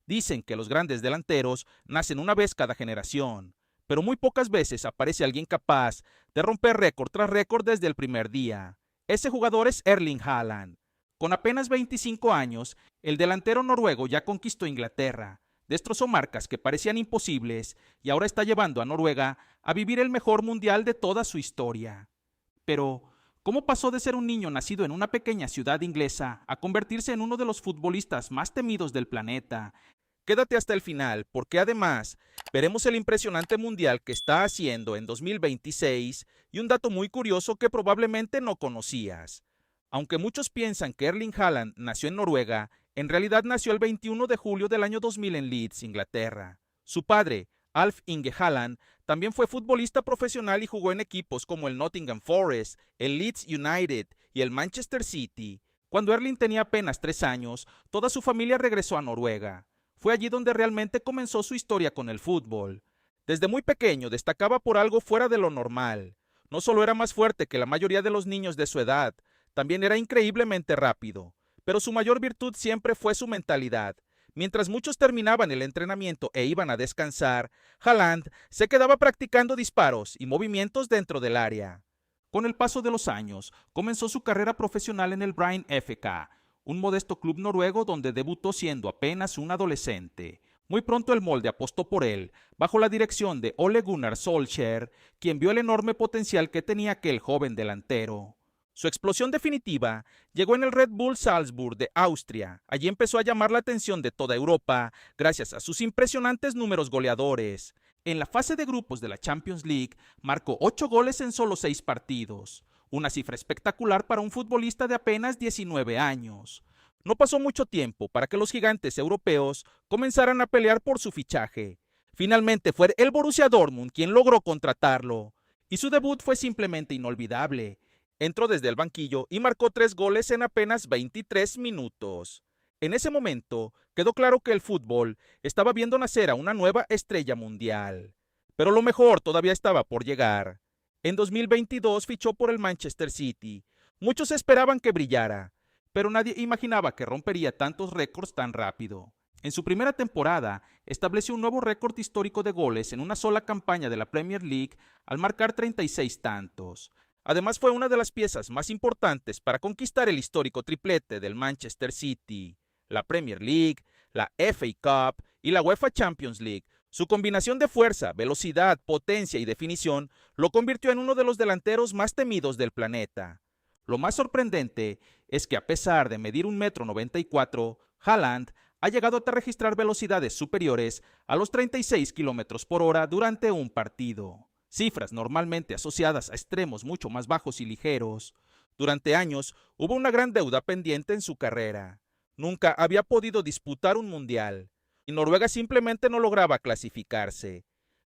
Dicen que los grandes delanteros nacen una vez cada generación, pero muy pocas veces aparece alguien capaz de romper récord tras récord desde el primer día. Ese jugador es Erling Haaland. Con apenas 25 años, el delantero noruego ya conquistó Inglaterra, destrozó marcas que parecían imposibles y ahora está llevando a Noruega a vivir el mejor mundial de toda su historia. Pero, ¿cómo pasó de ser un niño nacido en una pequeña ciudad inglesa a convertirse en uno de los futbolistas más temidos del planeta? Quédate hasta el final, porque además veremos el impresionante mundial que está haciendo en 2026 y un dato muy curioso que probablemente no conocías. Aunque muchos piensan que Erling Haaland nació en Noruega, en realidad nació el 21 de julio del año 2000 en Leeds, Inglaterra. Su padre, Alf Inge Haaland, también fue futbolista profesional y jugó en equipos como el Nottingham Forest, el Leeds United y el Manchester City. Cuando Erling tenía apenas 3 años, toda su familia regresó a Noruega. Fue allí donde realmente comenzó su historia con el fútbol. Desde muy pequeño destacaba por algo fuera de lo normal. No solo era más fuerte que la mayoría de los niños de su edad, también era increíblemente rápido. Pero su mayor virtud siempre fue su mentalidad. Mientras muchos terminaban el entrenamiento e iban a descansar, Haaland se quedaba practicando disparos y movimientos dentro del área. Con el paso de los años, comenzó su carrera profesional en el Bryne FK, un modesto club noruego donde debutó siendo apenas un adolescente. Muy pronto el molde apostó por él, bajo la dirección de Ole Gunnar Solskjær, quien vio el enorme potencial que tenía aquel joven delantero. Su explosión definitiva llegó en el Red Bull Salzburg de Austria. Allí empezó a llamar la atención de toda Europa gracias a sus impresionantes números goleadores. En la fase de grupos de la Champions League marcó 8 goles en solo 6 partidos, una cifra espectacular para un futbolista de apenas 19 años. No pasó mucho tiempo para que los gigantes europeos comenzaran a pelear por su fichaje. Finalmente fue el Borussia Dortmund quien logró contratarlo, y su debut fue simplemente inolvidable. Entró desde el banquillo y marcó 3 goles en apenas 23 minutos. En ese momento quedó claro que el fútbol estaba viendo nacer a una nueva estrella mundial. Pero lo mejor todavía estaba por llegar. En 2022 fichó por el Manchester City. Muchos esperaban que brillara, pero nadie imaginaba que rompería tantos récords tan rápido. En su primera temporada, estableció un nuevo récord histórico de goles en una sola campaña de la Premier League al marcar 36 tantos. Además, fue una de las piezas más importantes para conquistar el histórico triplete del Manchester City, la Premier League, la FA Cup y la UEFA Champions League. Su combinación de fuerza, velocidad, potencia y definición lo convirtió en uno de los delanteros más temidos del planeta. Lo más sorprendente es que a pesar de medir 1,94 m, Haaland ha llegado a registrar velocidades superiores a los 36 km/h durante un partido, cifras normalmente asociadas a extremos mucho más bajos y ligeros. Durante años hubo una gran deuda pendiente en su carrera. Nunca había podido disputar un mundial, y Noruega simplemente no lograba clasificarse.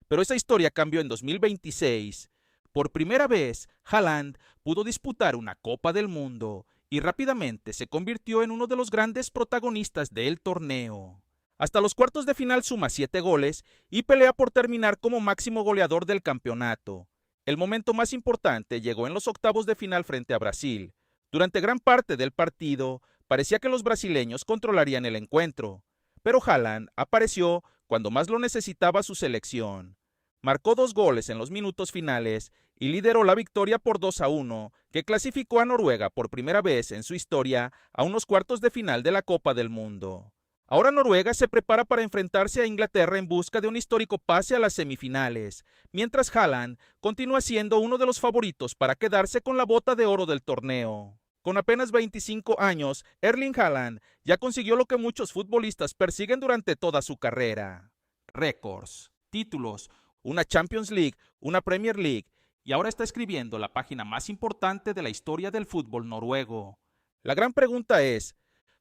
Pero esa historia cambió en 2026. Por primera vez, Haaland pudo disputar una Copa del Mundo y rápidamente se convirtió en uno de los grandes protagonistas del torneo. Hasta los cuartos de final suma 7 goles y pelea por terminar como máximo goleador del campeonato. El momento más importante llegó en los octavos de final frente a Brasil. Durante gran parte del partido, parecía que los brasileños controlarían el encuentro, pero Haaland apareció cuando más lo necesitaba su selección. Marcó 2 goles en los minutos finales y lideró la victoria por 2-1, que clasificó a Noruega por primera vez en su historia a unos cuartos de final de la Copa del Mundo. Ahora Noruega se prepara para enfrentarse a Inglaterra en busca de un histórico pase a las semifinales, mientras Haaland continúa siendo uno de los favoritos para quedarse con la bota de oro del torneo. Con apenas 25 años, Erling Haaland ya consiguió lo que muchos futbolistas persiguen durante toda su carrera: récords, títulos, una Champions League, una Premier League, y ahora está escribiendo la página más importante de la historia del fútbol noruego. La gran pregunta es,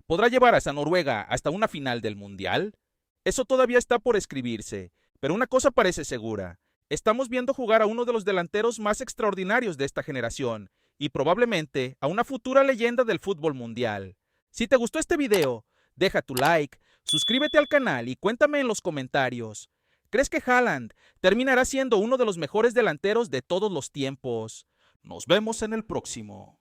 ¿podrá llevar a esa Noruega hasta una final del Mundial? Eso todavía está por escribirse, pero una cosa parece segura: estamos viendo jugar a uno de los delanteros más extraordinarios de esta generación, y probablemente a una futura leyenda del fútbol mundial. Si te gustó este video, deja tu like, suscríbete al canal y cuéntame en los comentarios. ¿Crees que Haaland terminará siendo uno de los mejores delanteros de todos los tiempos? Nos vemos en el próximo.